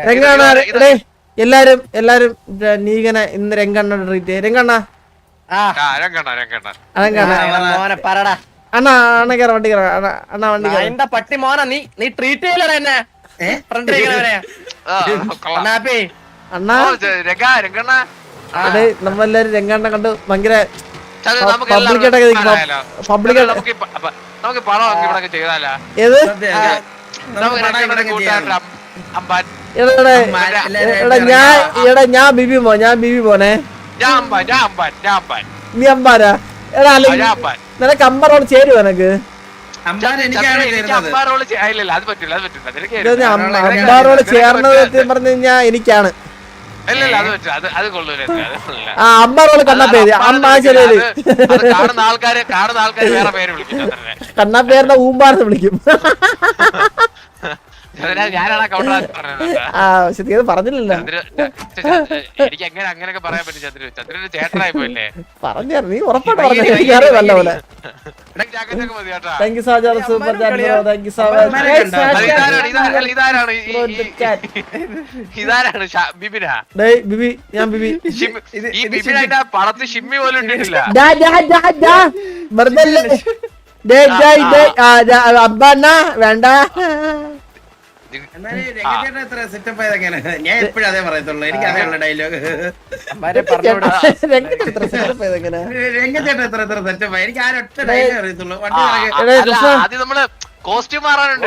രംഗണ്ണ എല്ലാരും നീകനെ ഇന്ന് രംഗണ്ണ ട്രീറ്റ് രംഗണ്ണ അണ്ണാ അണ്ണ കേറ വണ്ടി കേറ അണ്ണാ വണ്ടി എന്താ പട്ടി മോന നീ ട്രീറ്റ് ചെയ്യലടാ എന്നെ അണ്ണാ നമ്മളെല്ലാരും രംഗണ്ണ കണ്ട് ഭയങ്കര ഞാൻ ബിബി പോനെ നീ അമ്പാരാ എടാ അല്ലെങ്കിൽ നിനക്ക് അമ്പാറോട് ചേരുവോ എനക്ക് അമ്പാറോട് ചേർന്നത് പറഞ്ഞു കഴിഞ്ഞാ എനിക്കാണ് അമ്പാറോട് കണ്ണാപ്പേര് കണ്ണാപ്പേരിന്റെ ഊമ്പാർന്ന് വിളിക്കും പറഞ്ഞില്ലല്ലോ എനിക്ക് പറയാൻ പറ്റും ചന്ദ്രന്റെ ചേട്ടനായി പോയില്ലേ പറഞ്ഞു നീ ഉറപ്പായിട്ട് പറഞ്ഞു എനിക്കറിയാം നല്ല പോലെ thank you so much super chat bro thank you so much ബിബി ഞാൻ ബിബി ഈ ബിബിനായിട്ട് പടത്ത് ഷിമ്മി പോലും ഇട്ടിട്ടില്ല അബ്ബണ്ണ വേണ്ട ഞാൻ എപ്പോഴും അതേ പറയത്തുള്ളൂ എനിക്ക് അതേയുള്ള ഡയലോഗ് രംഗച്ചേട്ടൻ എത്ര സെറ്റപ്പ് എനിക്ക് ആ ഒറ്റ ഡയലോഗ് അറിയത്തുള്ളൂ ആദ്യം നമ്മള് കോസ്റ്റ്യൂം മാറാനുണ്ട്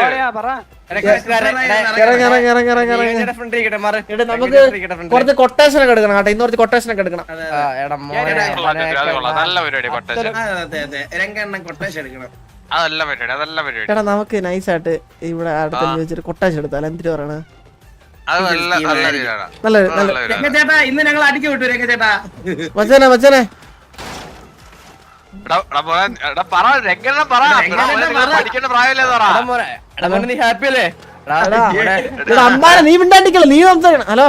നമുക്ക് കുറച്ച് കൊട്ടേഷൻ ഒക്കെ എടുക്കണം കേട്ടോ ഇന്ന് കുറച്ച് കൊട്ടേഷൻ ഒക്കെ എടുക്കണം നല്ല പരിപാടി രംഗണ്ണൻ കൊട്ടേഷൻ എടുക്കണം എടാ നമുക്ക് നൈസായിട്ട് ഇവിടെ അടുത്ത് വെച്ചിട്ട് കൊട്ടാശം എടുത്താൽ എന്തിനു പറയണ രംഗച്ചേട്ടാ ഇന്ന് ഞങ്ങൾ അടിച്ചു വിട്ടു രംഗച്ചേട്ടാ മച്ചനെ അമ്മാനെ നീ മിണ്ടാണ്ടിക്കല്ലോ നീ സംസാരിക്കണം ഹലോ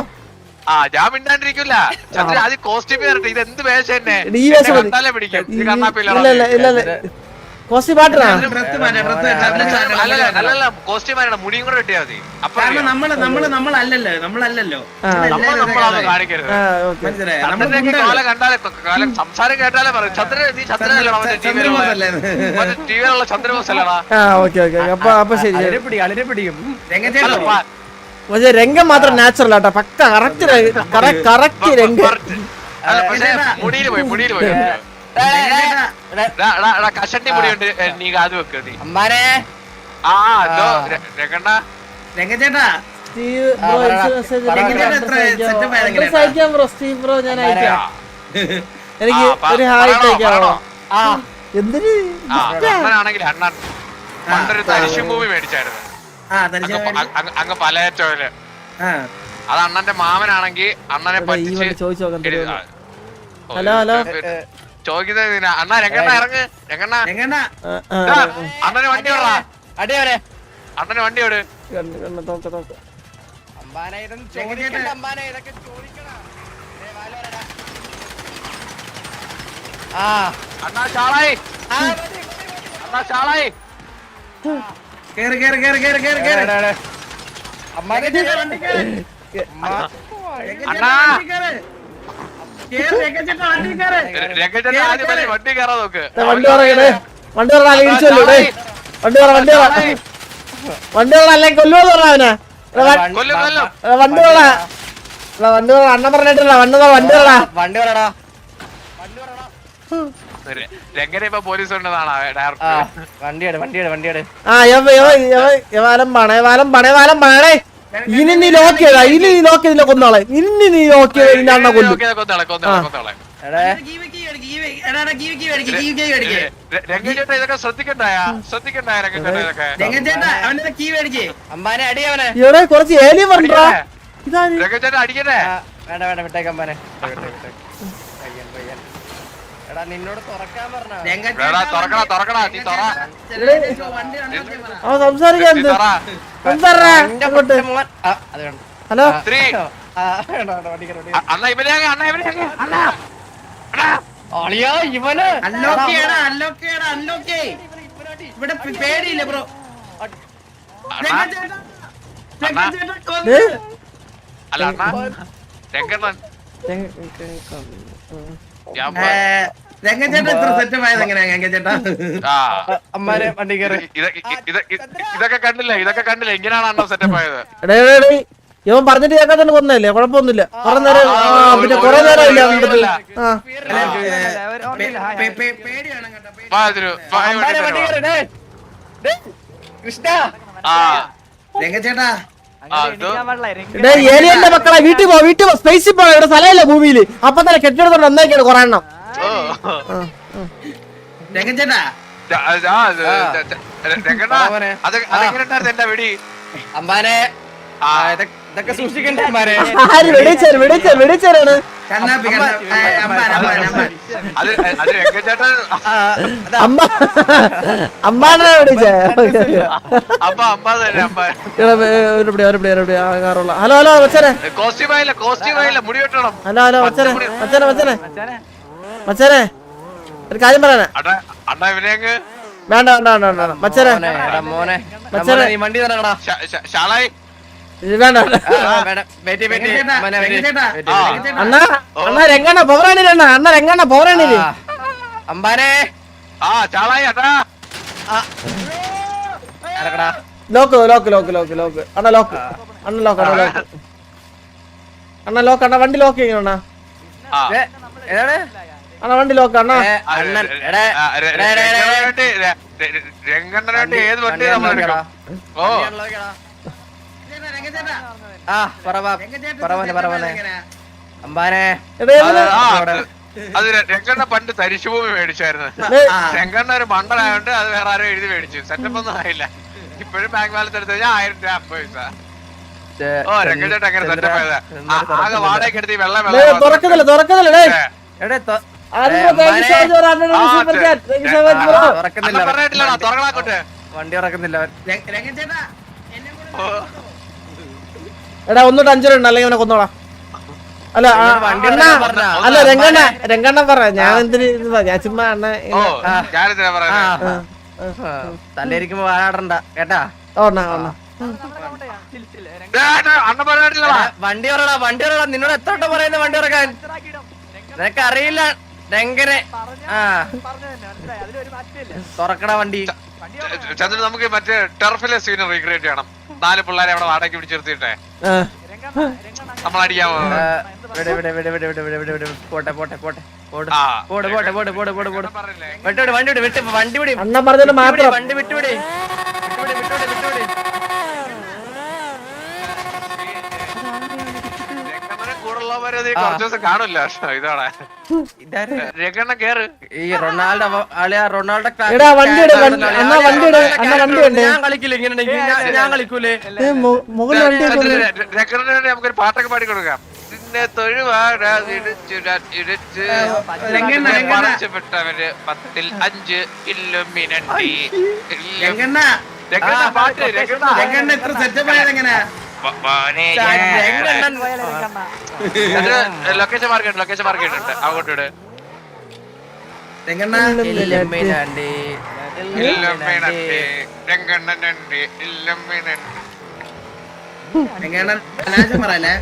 ഞാൻ മിണ്ടാണ്ടിരിക്കില്ല ചന്ദ്ര ആദ്യം കോസ്റ്റ്യൂം വരട്ടെ ഇത് എന്ത് വേഷം തന്നെ പിടിക്കും കോസ്റ്റ്യൂം മുടിയും കൂടെ കിട്ടിയാൽ മതി അപ്പൊ നമ്മളല്ലല്ലോ കാലം സംസാരം കേട്ടാലേ പറയും ചന്ദ്രൻ നീ ചന്ദ്രനല്ലേടാ ടിവിയിലുള്ള ചന്ദ്രബോസ് അല്ലടാ അപ്പൊ ശരി പിടിക്കും പക്ഷെ രംഗം മാത്രം നാച്ചുറൽ ആട്ടോ പക്ക കറക്റ്റ് രംഗം മുടിയിൽ പോയി കഷണ്ടി മുടിയുണ്ട് നീ അത് വെക്ക് നീ രംഗച്ചേട്ടാ എനിക്ക് ഒരു ഹായ് അയക്കാമോ എന്തിന് അണ്ണനാണെങ്കിൽ അണ്ണൻ പണ്ടൊരു തരിശു മൂവി മേടിച്ചായിരുന്നു അങ്ങ് പലയറ്റോല് അത് അണ്ണന്റെ മാമനാണെങ്കിൽ അണ്ണനെ പറ്റിച്ച് ഹലോ ചോദിക്കുന്നത് അണ്ണാ രംഗണ്ണ ഇറങ്ങ് രംഗണ്ണ അണ്ണന് വണ്ടി വിടറാ അണ്ണന് വണ്ടി വിട് അണ്ണാ ചാളായി അണ്ണാ വണ്ടി കയറാ നോക്ക് വണ്ടി അല്ലെങ്കിൽ കൊല്ലുവോ പറഞ്ഞ വണ്ടി അണ്ണൻ പറഞ്ഞിട്ടില്ല വണ്ടി പറടാ രംഗനെ ഇപ്പൊ പോലീസ് ഉണ്ടെന്നാണ് വണ്ടിയുടെ വാലമ്പാണേ ഇനി നീ ലോക്ക് ചെയ്തില്ല കൊന്നാളെ ഇനി നീ ലോക്ക് ചെയ്ത അണ്ണ കൊല്ലും ഇതൊക്കെ ഇവിടെ കുറച്ച് ഏലിയൻ പറഞ്ഞാ അടിക്കട്ടെ നിന്നോട് തുറക്കാൻ പറഞ്ഞ സംസാരിക്കാൻ ഹലോ ഇവന് ഇവിടെ പേടിയില്ല ബ്രോ രംഗച്ചേട്ടാ കൊന്ന്. അല്ല അണ്ണാ രംഗണ്ണൻ ഞാൻ രംഗച്ചേട്ടാ ഇത്ര സെറ്റപ്പ് ആയത് എങ്ങനെയാ രംഗച്ചേട്ടാ? ആ അമ്മാരെ വണ്ടി കയറി ഇതൊക്കെ കണ്ടില്ല ഇങ്ങനെയാണ് അണ്ണ സെറ്റപ്പ് ആയത്. ഇവൻ പറഞ്ഞിട്ട് കേൾക്കാൻ തന്നെ കൊന്നല്ലേ, കുഴപ്പമൊന്നുമില്ല. കുറെ നേരം പിന്നെ കുറെ നേരം ഇല്ല അവന്റെ അടുത്ത്. ആ പേടിയാണ് കേട്ടോ. വാ ഇതിന്, വാ ഈ അമ്മാരെ വണ്ടി വണ്ടി കയറ്. കയറി കൃഷ്ണ ആ രംഗച്ചേട്ടാ ഏലിയന്റെ മക്കളെ വീട്ടിൽ പോ, സ്പേസിൽ പോ. ഇവിടെ സ്ഥലമില്ല ഭൂമിയില്. അപ്പൊ തന്നെ കെട്ടിടത്തോണ്ട് ഒന്നേക്കാണ് കുറെ എണ്ണം. ഓ രംഗച്ചേട്ടാ രംഗണ്ണ അതെങ്ങനെയുണ്ടായിരുന്നു എന്റെ വെടി? അമ്മാനെ ആ ഇതൊക്കെ സൂക്ഷിക്കണ്ടേ അമ്മാരെ? ആര് വെടിച്ചേരാണ് കണ്ണാപ്പി അമ്പാൻ അത് രംഗച്ചേട്ടൻ അമ്മാനെ വിളിച്ചേ. അമ്മ തന്നെ അമ്മ. Hello hello മച്ചനെ. കോസ്റ്റ്യൂം ആയില്ല മുടി വെട്ടണം. ഹലോ മച്ചനെ ഒരു കാര്യം പറയാനാ. അണ്ണാ ഇവനെ അങ്ങ് വേണ്ട മച്ചനെ മോനെ മച്ചനെ നീ വണ്ടി തരടാ. ഷാളായി വേണ്ട. അണ്ണാ രംഗണ്ണ പൗറാണില്ല. അണ്ണ രംഗണ്ണ പൗറാണില്ലേ അമ്പാനെ ആ ഷാളായി അണ്ണാ. ലോക്ക് അണ്ണ ലോക്ക് അണ്ണ വണ്ടി ലോക്ക് ചെയ്യണ ആ ഏതാണ് അണ്ണ വണ്ടി ലോക്ക് അണ്ണ. അണ്ണൻ രംഗണ്ണനായിട്ട് ഏത് വണ്ടി നമ്മൾ എടുക്കണം? ഓ അമ്പാനെ അത് രംഗണ്ണ പണ്ട് തരിശുഭൂമി മേടിച്ചായിരുന്നു. രംഗണ്ണ ഒരു മണ്ടനായോണ്ട് അത് വേറെ ആരും എഴുതി മേടിച്ചു. സെറ്റപ്പ് ഒന്നും ആയില്ല. ഇപ്പോഴും ബാങ്ക് ബാലൻസ് എടുത്ത് കഴിഞ്ഞാൽ 1000 രൂപ 50 പൈസ. ഓ രംഗച്ചേട്ടൻ അങ്ങനെ സെറ്റപ്പ് ആയതാ. ആകെ വാടകയ്ക്ക് എടുത്ത് വെള്ളം തുറക്കുന്നില്ല തുറക്കുന്നില്ല തുറകളാക്കോട്ടെ. വണ്ടി ഇറക്കുന്നില്ല എടാ ഒന്നിട്ട് 5 രൂപ ഉണ്ട്, അല്ലെങ്കിൽ അവനെ കൊന്നോളാം. അല്ല അല്ല രംഗണ്ണ പറ. ഞാൻ എന്തിന് ഞാൻ ചുമ്മാ അണ്ണ ഞാനെന്തിനാ പറയുന്നത്? തല്ലിരിക്കുമ്പോ വാടാടണ്ട കേട്ടാ. അണ്ണ പറഞ്ഞിട്ടില്ല. വണ്ടി പറയടാ നിന്നോട് എത്ര വട്ടം പറയുന്ന വണ്ടി ഇറക്കാൻ? നിനക്ക് അറിയില്ല എങ്ങനെ തുറക്കണ വണ്ടി. ചന്ദ്രൻ നമുക്ക് മറ്റേ ടർഫിലെ സീൻ റീക്രിയേറ്റ് ചെയ്യണം. 4 പിള്ളേരെ അവിടെ വാടകയ്ക്ക് പിടിച്ചെടുത്തിട്ടെ നമ്മൾ അടിക്കാൻ അണ്ണ പറഞ്ഞത് മാത്രം. വണ്ടി വിട്ടുവിടി. കൂടുള്ളവരെ കുറച്ച് ദിവസം കാണില്ല. ഇതാണ് രംഗണ്ണ കേറ്. ഈ റൊണാൾഡോ റൊണാൾഡോ ഞാൻ കളിക്കില്ല. ഇങ്ങനെ ഞാൻ കളിക്കൂലേ. രംഗണ്ണന് വേണ്ടി നമുക്കൊരു പാട്ടൊക്കെ പാടി കൊടുക്കാം. നിന്നെ തൊഴുവാടാതിരിച്ചവര് 10ൽ 5 ഇല്ലുമിനണ്ടി. രംഗണ്ണ പാട്ട് രംഗണ്ണ ഇത്ര സെറ്റപ്പ് ആയത് എങ്ങനെയാ? ലൊക്കേഷൻ മാർക്ക് ഉണ്ട്. അങ്ങോട്ട് ഇട്. രംഗണ്ണ രംഗണ്ണൻ അനാശം പറയല്ലേ.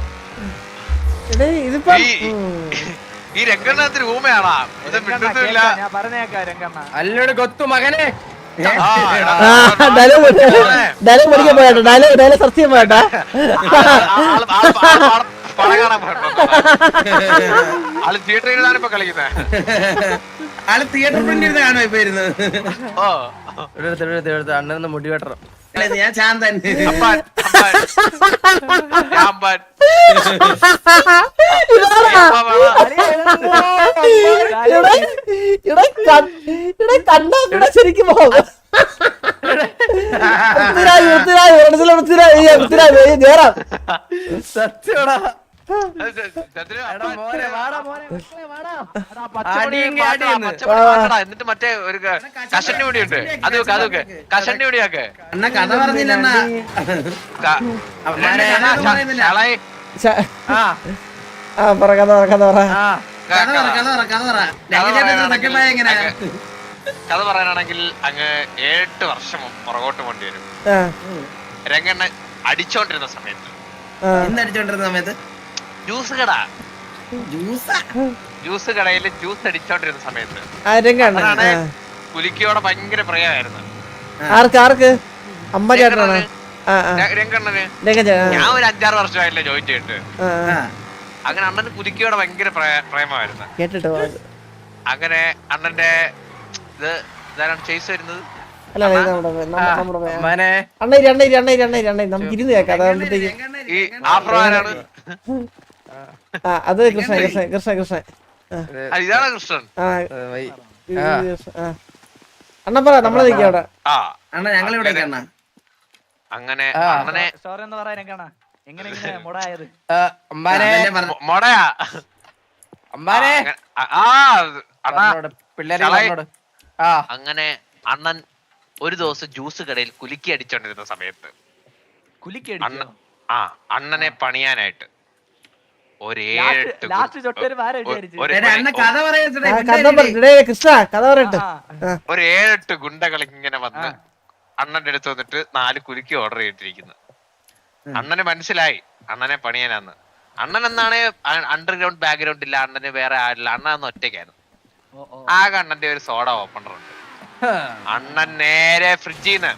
ഈ രംഗണ്ണത്തിന് ഊമയാണാ? ഇത് മിണ്ടുന്നില്ല. അല്ലോട് കൊത്തു മകനെ. ഡയലോഗ് പഠിക്കാൻ പോയാട്ടോ. ഡയലോഗ് സെർച്ച് ചെയ്യാൻ പോയാട്ടാ. ആള് തിയേറ്ററിൽ നിന്നാണ് ഇപ്പൊ കളിക്കുന്നത്. ആള് തിയേറ്റർ പ്രിന്റ് ഇരുന്ന് കാണും ഇപ്പൊ ഇരുന്ന്. ഓ അണ്ണന്ന് മുടി വെട്ടണം. ഞാൻ ശാന്തൻ. കണ്ടാ ശരിക്കും പോകും. സത്യടാ എന്നിട്ട് മറ്റേ ഒരു കഷണ്ടി പൊടിയുണ്ട്. അതൊക്കെ കഷണ്ടി പൊടിയാക്കെ. അണ്ണ കഥ പറഞ്ഞില്ലെന്നാ. കഥ പറയാനാണെങ്കിൽ അങ്ങ് 7 വർഷം പുറകോട്ട് പോണ്ടി വരും. രംഗണ്ണ അടിച്ചോണ്ടിരുന്ന സമയത്ത് എന്തടിച്ചോണ്ടിരുന്ന സമയത്ത് ജ്യൂസ് കട ജ്യൂസാ ജ്യൂസ് കടയിൽ ജ്യൂസ് അടിച്ചോണ്ടിരുന്ന സമയത്ത് രംഗണ്ണ കുലിക്കയോടെ ഭയങ്കര പ്രയമായിരുന്നു. ആർക്ക് അമ്മ ചേട്ടനാണ് രംഗണ്ണന് ഞാൻ ഒരു 5-6 വർഷമായില്ലേ ജോയിൻ ചെയ്തിട്ട്. അങ്ങനെ അണ്ണന് കുലിക്കയോടെ ഭയങ്കര പ്രേമമായിരുന്നു. കേട്ടിട്ടോ അങ്ങനെ അണ്ണന്റെ ഇത് ഇതാരാണ് ചേസ് വരുന്നത്? നമുക്ക് ഇരുന്ന് കേക്കാം. ഈ ആഫ്രോ ആരാണ്? അത് കൃഷ്ണൻ ഇതാണ് കൃഷ്ണൻ. അണ്ണ പറ നമ്മളെ നിൽക്കാം അവിടെ. ഞങ്ങളിവിടെ അങ്ങനെ അണ്ണനെ മൊടയാ അങ്ങനെ അണ്ണൻ ഒരു ദിവസം ജ്യൂസ് കടയിൽ കുലുക്കി അടിച്ചോണ്ടിരുന്ന സമയത്ത് അണ്ണനെ പണിയാനായിട്ട് ഒരു 7-8 ഗുണ്ടകൾ ഇങ്ങനെ വന്ന് അണ്ണന്റെ അടുത്ത് വന്നിട്ട് 4 കുലുക്കി ഓർഡർ ചെയ്തിരിക്കുന്നു. അണ്ണന് മനസ്സിലായി അണ്ണനെ പണിയാനാന്ന്. അണ്ണൻ എന്നാണ് അണ്ടർഗ്രൗണ്ട് ബാക്ക്ഗ്രൗണ്ട് ഇല്ല, അണ്ണന് വേറെ ആരില്ല, അണ്ണന്ന് ഒറ്റയ്ക്കായിരുന്നു. ആകെ അണ്ണന്റെ ഒരു സോഡ ഓപ്പണർ ഉണ്ട്. അണ്ണൻ നേരെ ഫ്രിഡ്ജിന്ന്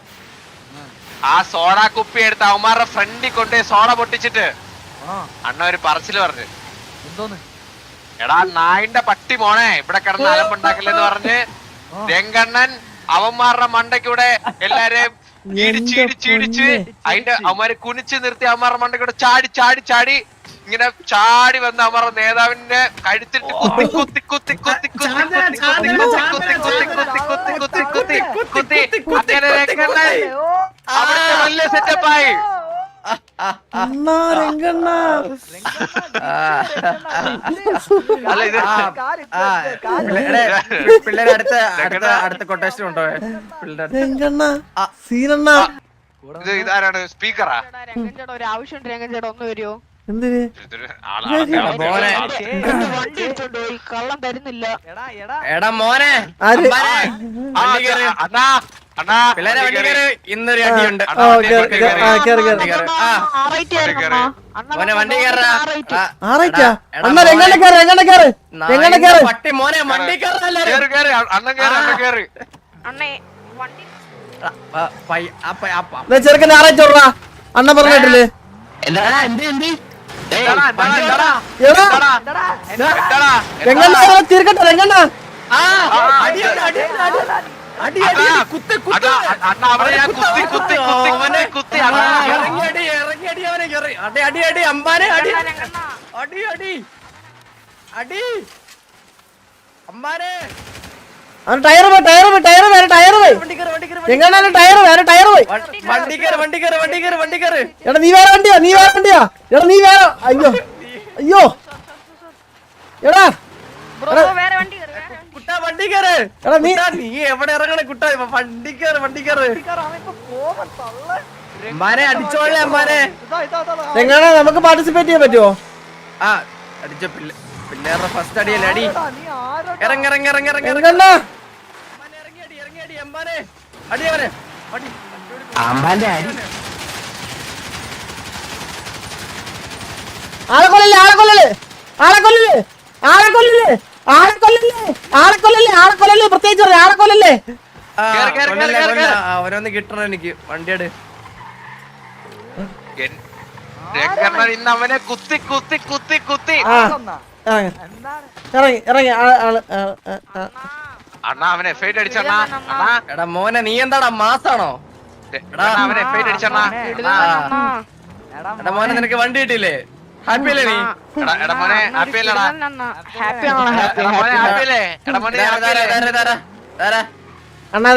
ആ സോഡ കുപ്പി എടുത്ത് അവന്മാരുടെ ഫ്രണ്ടിൽ കൊണ്ടേ സോഡ പൊട്ടിച്ചിട്ട് അണ്ണ ഒരു പറച്ചില് പറഞ്ഞു, എടാ നായിന്റെ പട്ടി മോനെ ഇവിടെ കിടന്ന് അലമ്പുണ്ടാക്കില്ലെന്ന് പറഞ്ഞ് രംഗണ്ണൻ അവന്മാരുടെ മണ്ടയ്ക്കൂടെ എല്ലാരെയും ഇടിച്ച് അതിന്റെ അവന്മാരെ കുനിച്ച് നിർത്തി അവന്മാരുടെ മണ്ടയ്ക്കൂടെ ചാടി ഇങ്ങനെ ചാടി വന്ന് അവന്മാരുടെ നേതാവിന്റെ കഴുത്തിട്ട് കുത്തി അങ്ങനെ അവിടുത്തെ വലിയ സെറ്റപ്പായി. പിള്ളേര് അടുത്ത കൊട്ടേഷൻ ഉണ്ടോ? ഇതാരാണ് സ്പീക്കറാ? ഒരു ആവശ്യമുണ്ട് രംഗഞ്ചേട്ടാ, ഒന്ന് വരുമോ? എന്തിന് കള്ളം തരുന്നില്ല. എടാ മോനെ പിള്ളേരെ വണ്ടി കയറി, ഇന്നൊരു അടിയുണ്ട്. മോനെ വണ്ടി പട്ടി മോനെ വണ്ടി ചെറുക്കൻ ആറായിച്ചോളാ അണ്ണ പറഞ്ഞിട്ടില്ലേ? തീർക്കട്ടെ രംഗണ്ണ. ടയർ പോയി എടാ നീ വേറെ വണ്ടിയാ എടാ നീ വേറെ അയ്യോ എടാ വണ്ടി കയറ്. എടാ നീ എവിടെ ഇറങ്ങണേ കുട്ട? വണ്ടി കയറ്. അമ്മാനെ അടിച്ചോളെ അമ്മാനെ. എങ്ങനെ നമുക്ക് പാർട്ടിസിപ്പേറ്റ് ചെയ്യാൻ പറ്റുമോ? ആ അടിച്ച പിള്ളേരുടെ ഫസ്റ്റ് അടിയല്ലേ? അടി ഇറങ്ങി അമ്മാനെ അടിയവനെ അമ്പാന്റെ അടി. ആളെ കൊല്ലല്ലേ പ്രത്യേകിച്ച് ആളെ കൊല്ലല്ലേ. ഓരോന്ന് കിട്ടണം എനിക്ക്. വണ്ടിയുടെ ഇന്ന് അവനെ കുത്തി ഇറങ്ങി അണ്ണാ അവനെ എഫ്ഐറ്റ് അടിച്ചണ്ണാ. എടാ മോനെ നീ എന്താടാ മാസാണോ? അവനെ എഫ്ഐറ്റ് അടിച്ചണ്ണാ. എടാ മോനെ നിനക്ക് വണ്ടി കിട്ടിയില്ലേ? ഹാപ്പി അല്ലേ നീ? എടാ മോനെ ഹാപ്പി അല്ലടാ? അണ്ണാ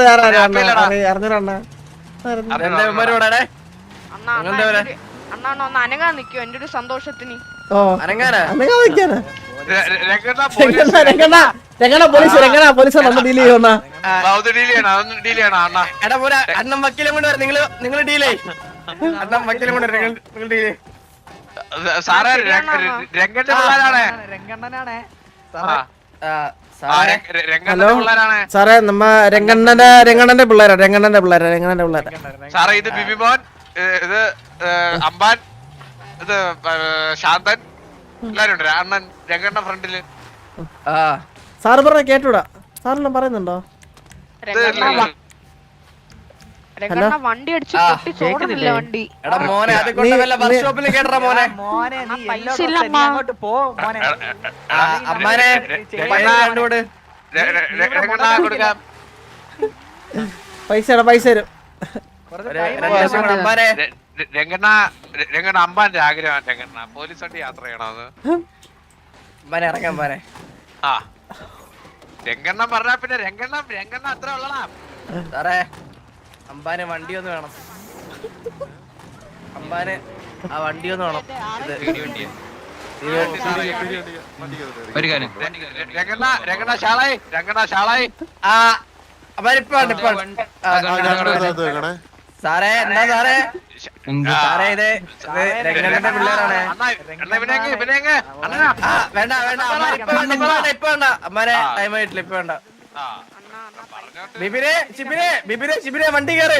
അറിഞ്ഞോടാ അണ്ണാ ഒന്ന് അനങ്ങാൻ നിക്കോ എന്റെ ഒരു സന്തോഷത്തിന്? പോലീസ് ഡീൽ ചെയ്യുന്ന അണ്ണൻ വക്കീലും കൊണ്ട് നിങ്ങൾ ഡീൽ ചെയ്യും. അണ്ണൻ വക്കീലും കൊണ്ട് നിങ്ങൾ ഡീൽ ചെയ്യും. സാറേ രംഗന്റെ പിള്ളേരാണ്. ഹലോ സാറേ നമ്മ രംഗണ്ണന്റെ പിള്ളേരാ. സാറേ ഇത് ബിബിമോൻ, ഇത് അമ്പാൻ, ഇത് ശാന്തൻ, എല്ലാരും ഉണ്ട്. അണ്ണൻ രംഗണ്ണ ഫ്രണ്ടില്. ആ സാറ് പറഞ്ഞ കേട്ടൂടാ, സാറെല്ലാം പറയുന്നുണ്ടോ? രംഗണ്ണ വണ്ടി അടിച്ച് പൊട്ടിച്ചോടുന്നില്ല വണ്ടി. എടാ മോനെ അത് കൊണ്ട് വല്ല വർക്ക്ഷോപ്പിൽ കേട്ടറ മോനെ. പൈസ ഇല്ല അമ്മ. അമ്മാനെ പൈസ കണ്ടുകൊട്. രംഗണ്ണ കൊടുക്കാം. പൈസ പൈസ തരും. അമ്മാനെ രംഗണ്ണ അമ്പാന്റെ ആഗ്രഹമാണ് രംഗണ്ണ പോലീസ് വണ്ടി യാത്ര ചെയ്യണമെന്ന്. അമ്മാനെ ഇറങ്ങാൻ മോനെ. ആ രംഗണ്ണ പറഞ്ഞാ പിന്നെ രംഗണ്ണ അത്ര ഉള്ളടാ. സാറേ അമ്പാനെ വണ്ടി ഒന്ന് വേണം. അമ്പാനെ ആ വണ്ടി ഒന്ന് വേണം. രംഗണ്ണ ഷാളായി. ആ അമ്മാനിപ്പോ സാറേ എന്താ സാറേ? സാറേ ഇത് രംഗണ്ണന്റെ പിള്ളേരാണ്. വേണ്ട വേണ്ട ഇപ്പൊ വേണ്ട അമ്മാനെ ടൈം ആയിട്ടില്ല, ഇപ്പൊ വേണ്ട. ബിബിനെ വണ്ടി കയറ്.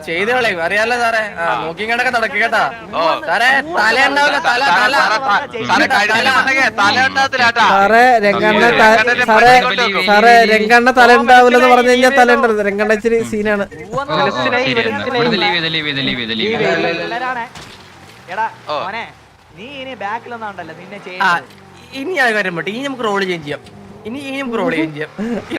ചെയ്ത് കളയും അറിയാലോ സാറേ. നോക്കി കണ്ടൊക്കെ നടക്കി കേട്ടാ സാറേ. തല ഉണ്ടാവില്ല, തല സാറേ രംഗണ്ണ തല ഉണ്ടാവില്ലെന്ന് പറഞ്ഞു കഴിഞ്ഞാൽ തല ഉണ്ടത്. രംഗണ്ണ ഇച്ചിരി സീനാണ്. ഇനി ആ കാര്യം പറ്റും. ഇനി നമുക്ക് റോള് ചേഞ്ച് ചെയ്യാം. ഇനി നമുക്ക് റോള് ചേഞ്ച് ചെയ്യാം.